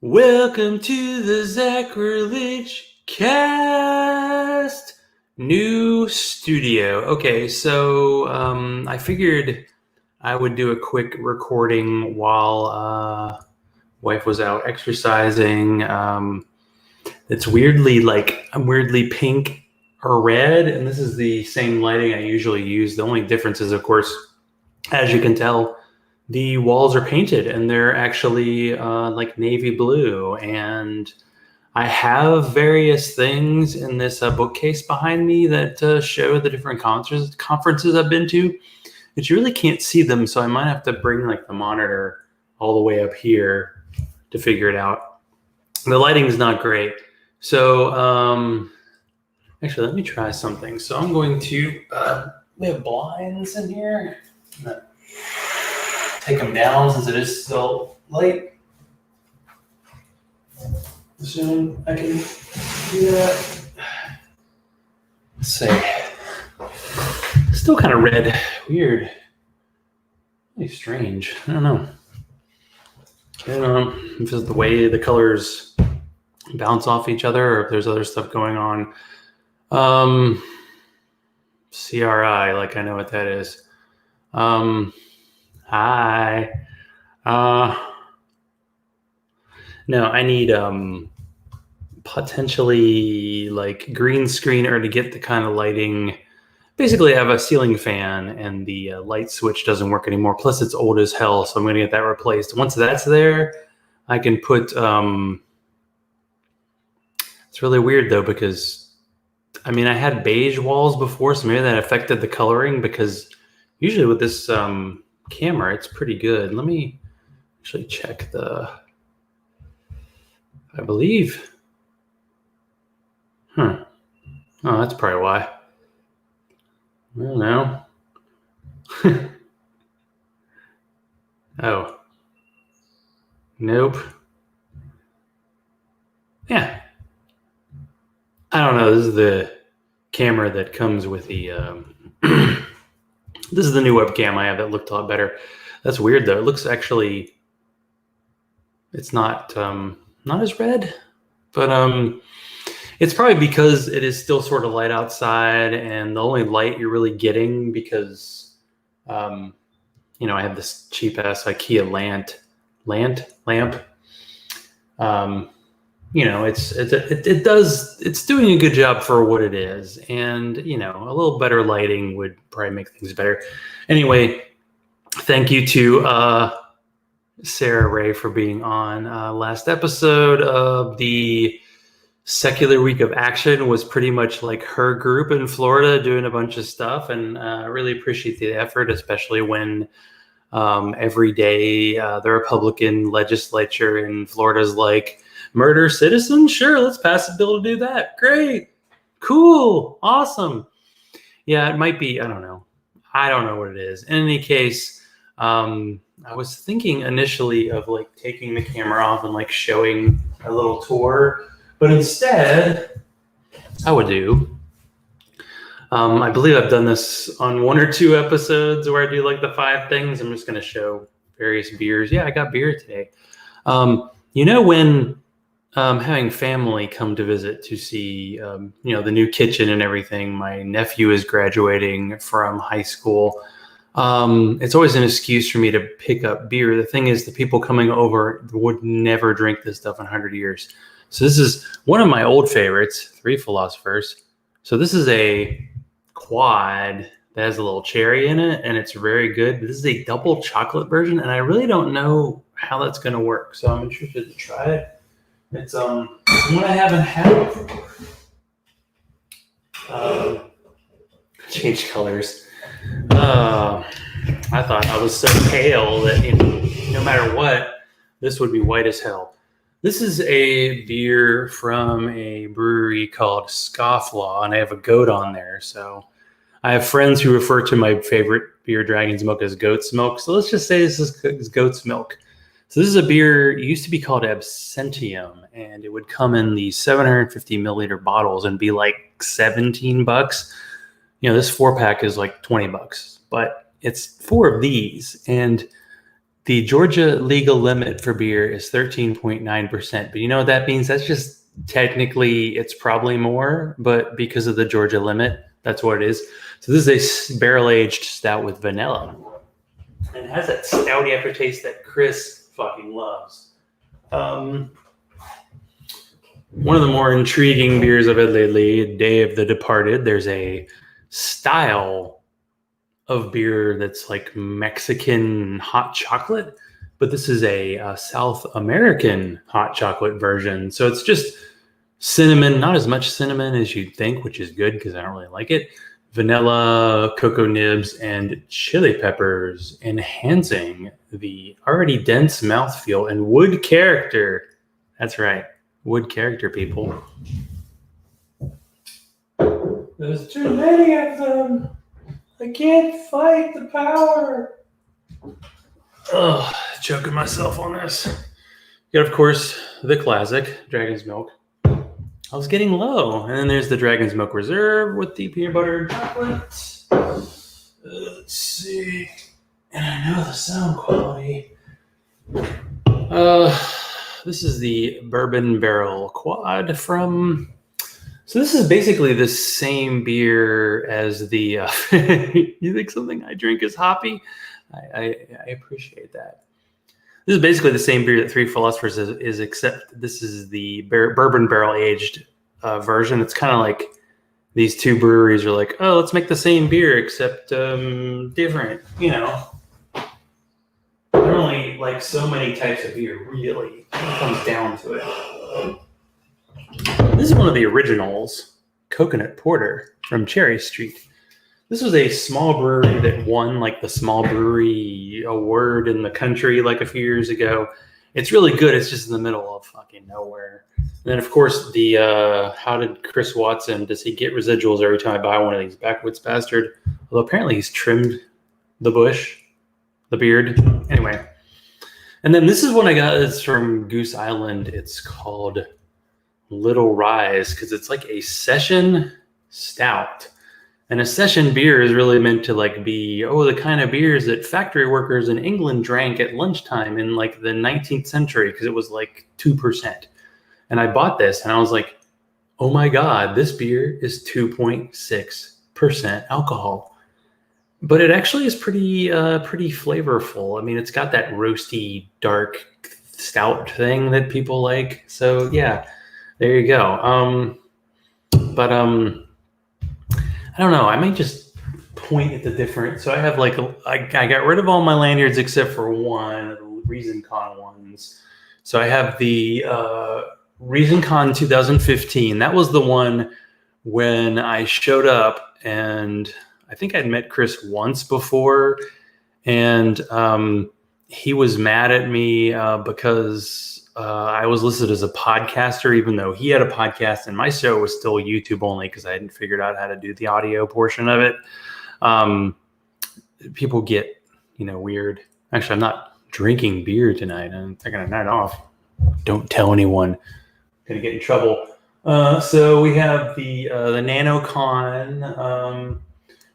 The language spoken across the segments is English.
Welcome to the Zachrilege Cast. New studio. Okay, so I figured I would do a quick recording while wife was out exercising. It's I'm weirdly pink or red, and this is the same lighting I usually use. The only difference is, of course, as you can tell, the walls are painted and they're actually like navy blue. And I have various things in this bookcase behind me that show the different conferences I've been to, but you really can't see them. So I might have to bring like the monitor all the way up here to figure it out. The lighting is not great. So actually, let me try something. So I'm going to, we have blinds in here. Take them down since it is still light. Assume I can do that. Let's see. Still kind of red. Weird. Really strange. I don't know. I don't know if it's the way the colors bounce off each other or if there's other stuff going on. CRI, like I know what that is. Hi. No, I need potentially like green screen or to get the kind of lighting. Basically, I have a ceiling fan and the light switch doesn't work anymore. Plus, it's old as hell, so I'm going to get that replaced. Once that's there, I can put. It's really weird though because, I mean, I had beige walls before, so maybe that affected the coloring. Because usually with this camera, it's pretty good. Let me actually check I believe. Oh, that's probably why. I don't know. Oh. Nope. Yeah. I don't know. This is the camera that comes with the... This is the new webcam I have that looked a lot better. That's weird though. It looks actually... It's not as red, but it's probably because it is still sort of light outside, and the only light you're really getting because I have this cheap ass IKEA lamp. It's doing a good job for what it is, and a little better lighting would probably make things better. Anyway, thank you to Sarah Ray for being on. Last episode of the Secular Week of Action was pretty much like her group in Florida doing a bunch of stuff, and I really appreciate the effort, especially when every day the Republican legislature in Florida is like, murder citizens? Sure, let's pass a bill to do that. Great. Cool. Awesome. Yeah, it might be. I don't know. I don't know what it is. In any case, I was thinking initially of like taking the camera off and like showing a little tour, but instead I would do, I believe I've done this on one or two episodes where I do like the 5 things. I'm just going to show various beers. Yeah, I got beer today. When having family come to visit to see, the new kitchen and everything, my nephew is graduating from high school. It's always an excuse for me to pick up beer. The thing is, the people coming over would never drink this stuff in 100 years. So this is one of my old favorites, Three Philosophers. So this is a quad that has a little cherry in it, and it's very good. But this is a double chocolate version, and I really don't know how that's going to work. So I'm interested to try it. It's one I haven't had before. Change colors. I thought I was so pale that no matter what, this would be white as hell. This is a beer from a brewery called Scofflaw, and I have a goat on there. So I have friends who refer to my favorite beer, Dragon's Milk, as goat's milk. So let's just say this is goat's milk. So this is a beer, it used to be called Absentium, and it would come in these 750 milliliter bottles and be like $17. This 4-pack is like $20, but it's 4 of these. And The Georgia legal limit for beer is 13.9%. But you know what that means? That's just technically, it's probably more, but because of the Georgia limit, that's what it is. So this is a barrel-aged stout with vanilla. And it has that stouty aftertaste that Chris fucking loves. One of the more intriguing beers I've had lately, Day of the Departed. There's a style of beer that's like Mexican hot chocolate, but this is a South American hot chocolate version. So it's just cinnamon, not as much cinnamon as you'd think, which is good because I don't really like it. Vanilla, cocoa nibs, and chili peppers, enhancing the already dense mouthfeel and wood character. That's right, wood character, people. There's too many of them. I can't fight the power. Ugh, choking myself on this. You got, of course, the classic Dragon's Milk. I was getting low. And then there's the Dragon's Milk Reserve with the peanut butter and chocolate. Let's see. And I know the sound quality. This is the Bourbon Barrel Quad from... So this is basically the same beer as the... you think something I drink is hoppy? I appreciate that. This is basically the same beer that Three Philosophers is, except this is the bourbon barrel aged version. It's kind of like these two breweries are like, oh, let's make the same beer except different. You know, there are only like so many types of beer. Really, it comes down to it. This is one of the originals, Coconut Porter from Cherry Street. This was a small brewery that won like the small brewery award in the country like a few years ago. It's really good. It's just in the middle of fucking nowhere. And then of course the how did Chris Watson, does he get residuals every time I buy one of these? Backwoods bastard. Although apparently he's trimmed the bush, the beard. Anyway. And then this is one I got. It's from Goose Island. It's called Little Rise because it's like a session stout. And a session beer is really meant to like be, the kind of beers that factory workers in England drank at lunchtime in like the 19th century because it was like 2%. And I bought this and I was like, oh my God, this beer is 2.6% alcohol. But it actually is pretty flavorful. I mean, it's got that roasty, dark, stout thing that people like. So yeah, there you go. I don't know. I may just point at the different. So I have like, I got rid of all my lanyards except for one, the ReasonCon ones. So I have the ReasonCon 2015. That was the one when I showed up and I think I'd met Chris once before. And he was mad at me because I was listed as a podcaster, even though he had a podcast and my show was still YouTube only because I hadn't figured out how to do the audio portion of it. People get, weird. Actually, I'm not drinking beer tonight. I'm taking a night off. Don't tell anyone. Gonna get in trouble. So we have the NanoCon,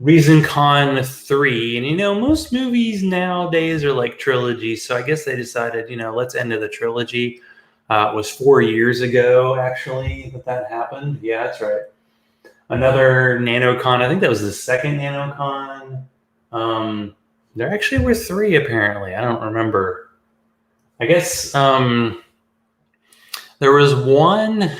ReasonCon 3. And, most movies nowadays are like trilogies. So I guess they decided, let's end the trilogy. It was 4 years ago, actually, that happened. Yeah, that's right. Another NanoCon. I think that was the second NanoCon. There actually were 3, apparently. I don't remember. I guess there was one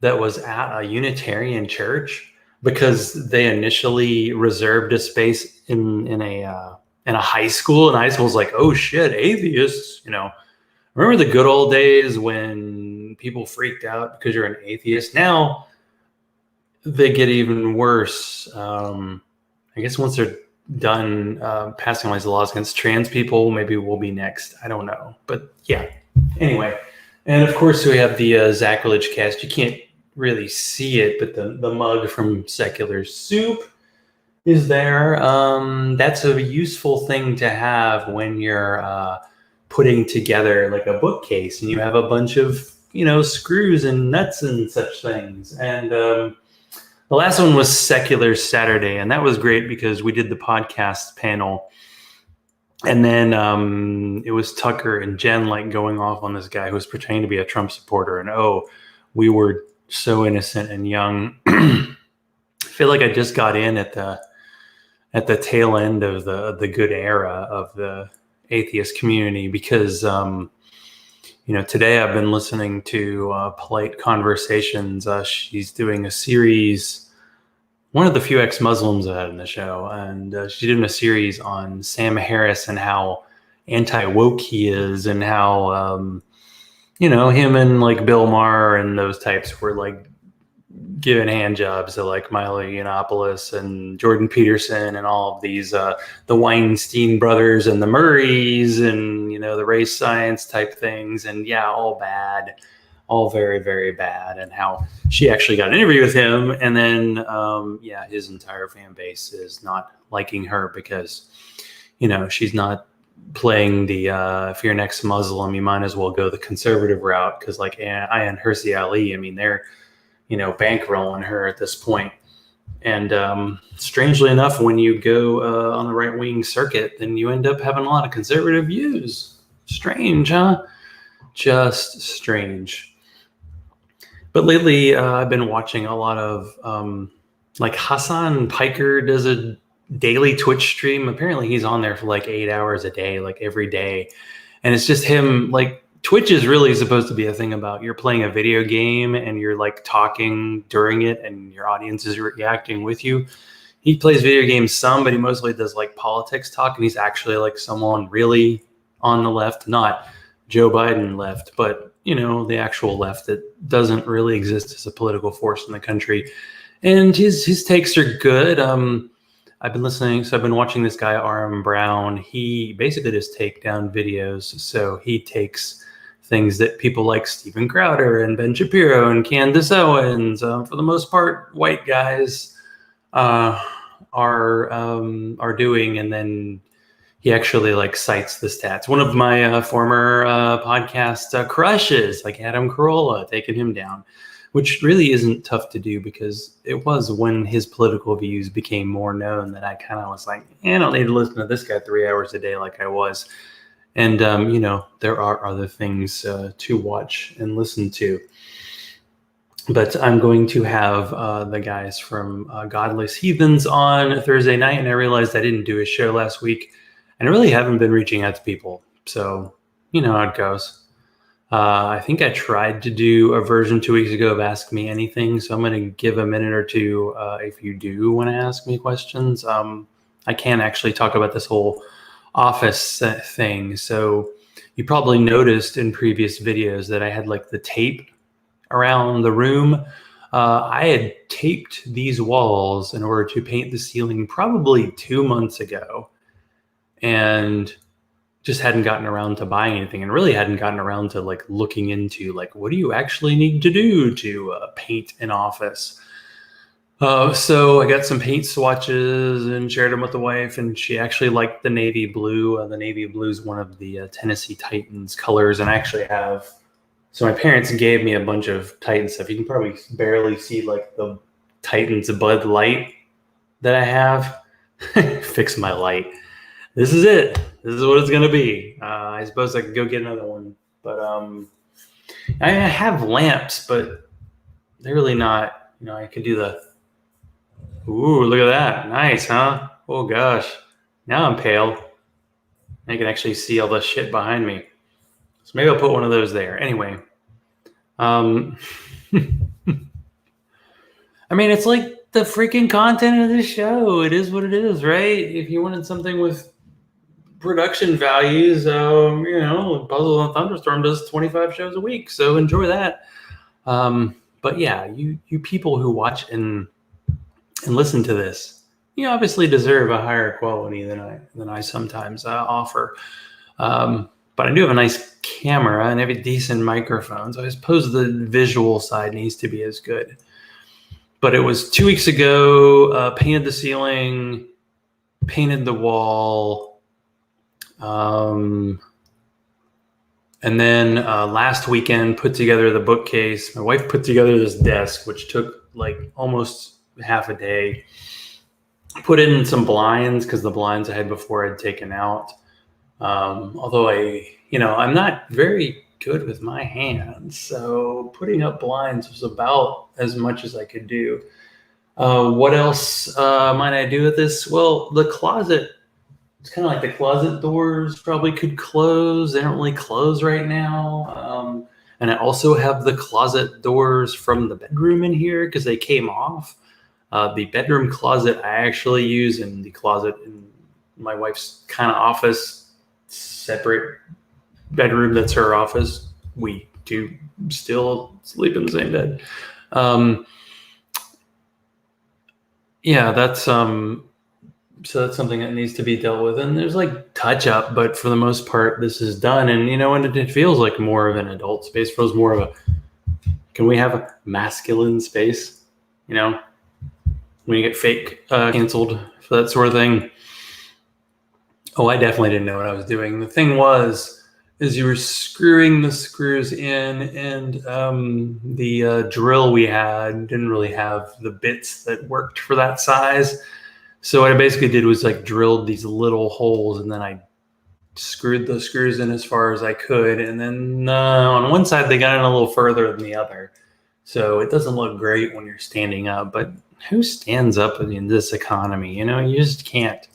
that was at a Unitarian church, because they initially reserved a space in a high school, and high school was like, oh shit, atheists. Remember the good old days when people freaked out because you're an atheist? Now they get even worse. I guess once they're done passing all these laws against trans people, maybe we'll be next. I don't know, but yeah. Anyway, and of course we have the Zachrilege Cast. You can't really see it, but the mug from Secular Soup is there. That's a useful thing to have when you're putting together like a bookcase and you have a bunch of screws and nuts and such things. And the last one was Secular Saturday, and that was great because we did the podcast panel And then it was Tucker and Jen like going off on this guy who was pretending to be a Trump supporter. And we were so innocent and young. I feel like I just got in at the tail end of the good era of the atheist community because today I've been listening to Polite Conversations. She's doing a series, one of the few ex-Muslims I had in the show, and she's doing a series on Sam Harris and how anti-woke he is, and how him and like Bill Maher and those types were like giving hand jobs to like Milo Yiannopoulos and Jordan Peterson and all of these the Weinstein brothers and the Murrays and the race science type things, and all bad, all very, very bad. And how she actually got an interview with him, and then his entire fan base is not liking her because she's not playing the if you're an ex-Muslim, you might as well go the conservative route, because like Ayaan Hirsi Ali, I mean, they're bankrolling her at this point. And strangely enough, when you go on the right-wing circuit, then you end up having a lot of conservative views. Strange, huh? Just strange. But lately, I've been watching a lot of like Hassan Piker does a daily Twitch stream. Apparently, he's on there for like 8 hours a day, like every day. And it's just him, like, Twitch is really supposed to be a thing about you're playing a video game and you're like talking during it and your audience is reacting with you. He plays video games some, but he mostly does like politics talk, and he's actually like someone really on the left, not Joe Biden left, but the actual left that doesn't really exist as a political force in the country. And his takes are good. I've been watching this guy, R.M. Brown. He basically just take down videos. So he takes things that people like Steven Crowder and Ben Shapiro and Candace Owens, for the most part, white guys, are doing, and then he actually like cites the stats. One of my former podcast crushes, like Adam Carolla, taking him down, which really isn't tough to do because it was when his political views became more known that I kind of was like, I don't need to listen to this guy 3 hours a day like I was. And, there are other things to watch and listen to. But I'm going to have the guys from Godless Heathens on Thursday night. And I realized I didn't do a show last week. And I really haven't been reaching out to people. So, how it goes. I think I tried to do a version 2 weeks ago of Ask Me Anything. So I'm going to give a minute or two if you do want to ask me questions. I can actually talk about this whole office thing. So you probably noticed in previous videos that I had like the tape around the room. I had taped these walls in order to paint the ceiling probably 2 months ago, and just hadn't gotten around to buying anything, and really hadn't gotten around to like looking into like, what do you actually need to do to paint an office? So I got some paint swatches and shared them with the wife, and she actually liked the navy blue. The navy blue is one of the Tennessee Titans colors, and I actually have. So my parents gave me a bunch of Titans stuff. You can probably barely see like the Titans Bud Light that I have. Fix my light. This is it. This is what it's gonna be. I suppose I could go get another one, but I have lamps, but they're really not. I could do the. Ooh, look at that. Nice, huh? Oh, gosh. Now I'm pale. I can actually see all the shit behind me. So maybe I'll put one of those there. Anyway. I mean, it's like the freaking content of this show. It is what it is, right? If you wanted something with production values, Puzzle and Thunderstorm does 25 shows a week. So enjoy that. But yeah, you people who watch and listen to this, you obviously deserve a higher quality than I sometimes offer. But I do have a nice camera and I have a decent microphone, so I suppose the visual side needs to be as good. But it was 2 weeks ago, painted the ceiling, painted the wall, and then last weekend put together the bookcase. My wife put together this desk, which took like almost half a day. Put in some blinds because the blinds I had before I'd taken out. Although I'm not very good with my hands, so putting up blinds was about as much as I could do. What else might I do with this? Well, the closet, it's kind of like the closet doors probably could close. They don't really close right now. And I also have the closet doors from the bedroom in here because they came off. The bedroom closet I actually use, and the closet in my wife's kind of office, separate bedroom that's her office. We do still sleep in the same bed. Yeah, that's so that's something that needs to be dealt with. And there's like touch up, but for the most part, this is done. And and it feels like more of an adult space. It feels more of a, can we have a masculine space? When you get fake canceled for that sort of thing. Oh, I definitely didn't know what I was doing. The thing is you were screwing the screws in, and the drill we had didn't really have the bits that worked for that size. So what I basically did was like drilled these little holes, and then I screwed those screws in as far as I could. And then on one side, they got in a little further than the other. So it doesn't look great when you're standing up, but who stands up in this economy? You just can't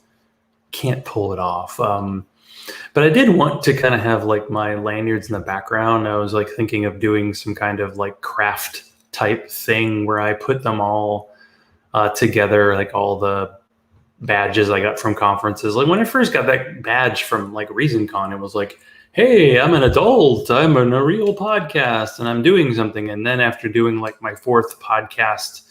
pull it off. But I did want to kind of have like my lanyards in the background. I was like thinking of doing some kind of like craft type thing where I put them all together, like all the badges I got from conferences. Like when I first got that badge from like ReasonCon, it was like, hey, I'm an adult, I'm in a real podcast, and I'm doing something. And then after doing like my 4th podcast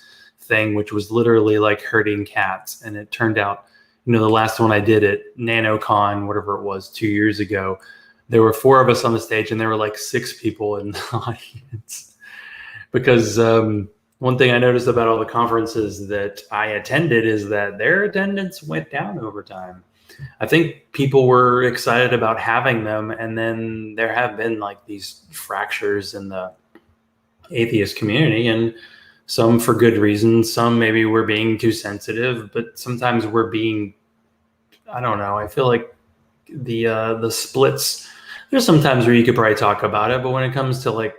thing, which was literally like herding cats, and it turned out, the last one I did at NanoCon, whatever it was, 2 years ago, there were 4 of us on the stage, and there were like 6 people in the audience. Because one thing I noticed about all the conferences that I attended is that their attendance went down over time. I think people were excited about having them, and then there have been like these fractures in the atheist community, and some for good reasons, some maybe we're being too sensitive, but sometimes we're being, I don't know, I feel like the splits, there's some times where you could probably talk about it, but when it comes to like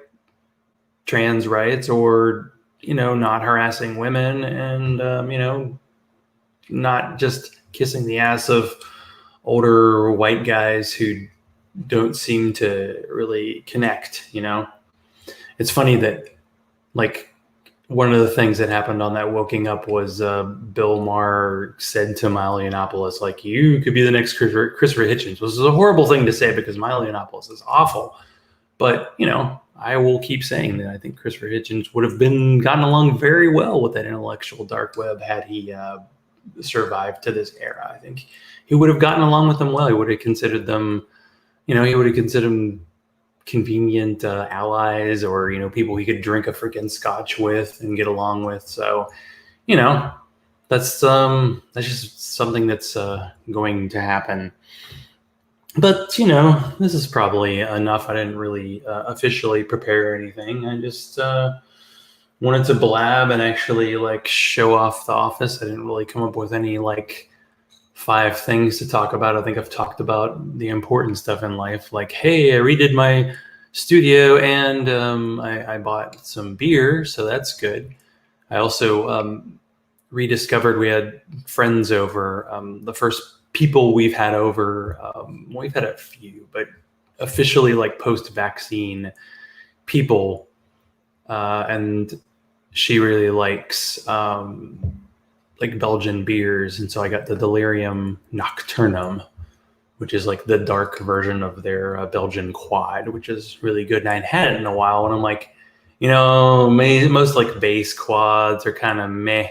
trans rights or not harassing women and not just kissing the ass of older white guys who don't seem to really connect. It's funny that like one of the things that happened on that Woking Up was Bill Maher said to Milo Yiannopoulos, like, you could be the next Christopher Hitchens, which is a horrible thing to say because Milo Yiannopoulos is awful. But, I will keep saying that I think Christopher Hitchens would have gotten along very well with that intellectual dark web had he survived to this era. I think he would have gotten along with them well. He would have considered them, he would have considered them convenient allies, or people he could drink a freaking scotch with and get along with. So that's just something that's going to happen. But this is probably enough. I didn't really officially prepare anything. I just wanted to blab and actually like show off the office. I didn't really come up with any like 5 things to talk about. I think I've talked about the important stuff in life, like, hey, I redid my studio and I bought some beer, so that's good. I also rediscovered, we had friends over, the first people we've had over, we've had a few, but officially like post-vaccine people, and she really likes like Belgian beers, and so I got the Delirium Nocturnum, which is like the dark version of their Belgian quad, which is really good. And I hadn't had it in a while, and I'm like, most like base quads are kind of meh.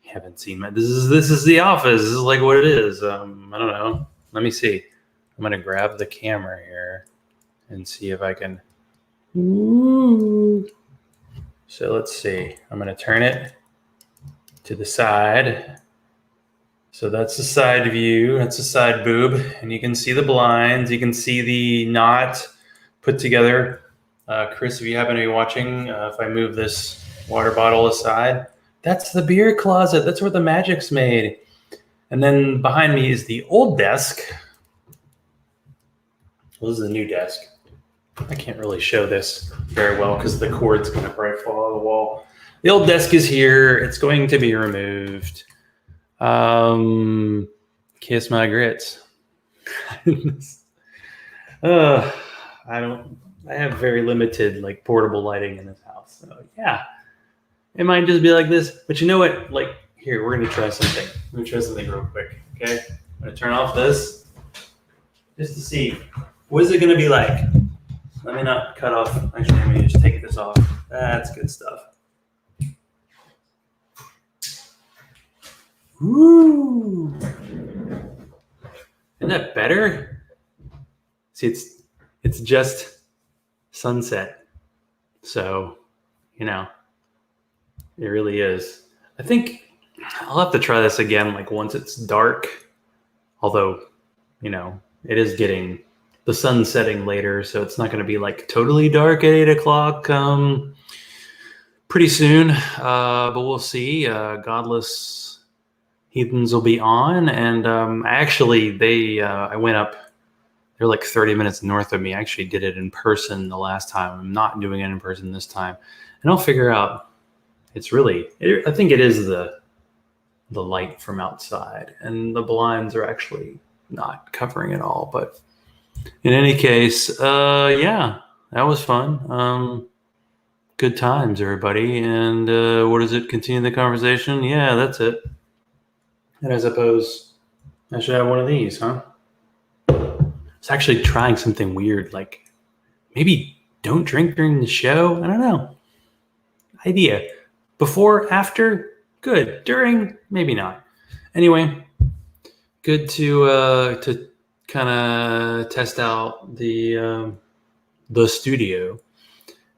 Haven't seen my, this is the office. This is like what it is. I don't know. Let me see. I'm gonna grab the camera here and see if I can. Ooh. So let's see. I'm gonna turn it to the side. So that's the side view. That's the side boob, and you can see the blinds. You can see the knot put together. Chris, if you happen to be watching, if I move this water bottle aside. That's the beer closet. That's where the magic's made. And then behind me is the old desk. Well, this is a new desk. I can't really show this very well because the cord's going to probably fall out of the wall. The old desk is here. It's going to be removed. Kiss my grits. I have very limited like portable lighting in this house. So yeah, it might just be like this. But you know what? Like here, we're going to try something. I'm going to try something real quick. Okay. I'm going to turn off this just to see what is it going to be like. Let me not cut off. Actually, let me just take this off. That's good stuff. Woo! Isn't that better? See, it's just sunset. So, it really is. I think I'll have to try this again, like once it's dark. Although, it is getting the sun setting later, so it's not going to be like totally dark at 8 o'clock pretty soon. But we'll see. Godless Heathens will be on, and actually, I went up. They're like 30 minutes north of me. I actually did it in person the last time. I'm not doing it in person this time, and I'll figure out. I think it is the light from outside, and the blinds are actually not covering it all, but. In any case, yeah, that was fun. Good times, everybody. And what is it? Continue the conversation? Yeah, that's it. And I suppose I should have one of these, huh? I was actually trying something weird, like maybe don't drink during the show. I don't know. Idea. Before, after, good. During, maybe not. Anyway, good to kind of test out the studio,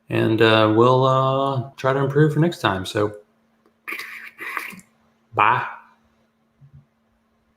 and we'll try to improve for next time. So, bye.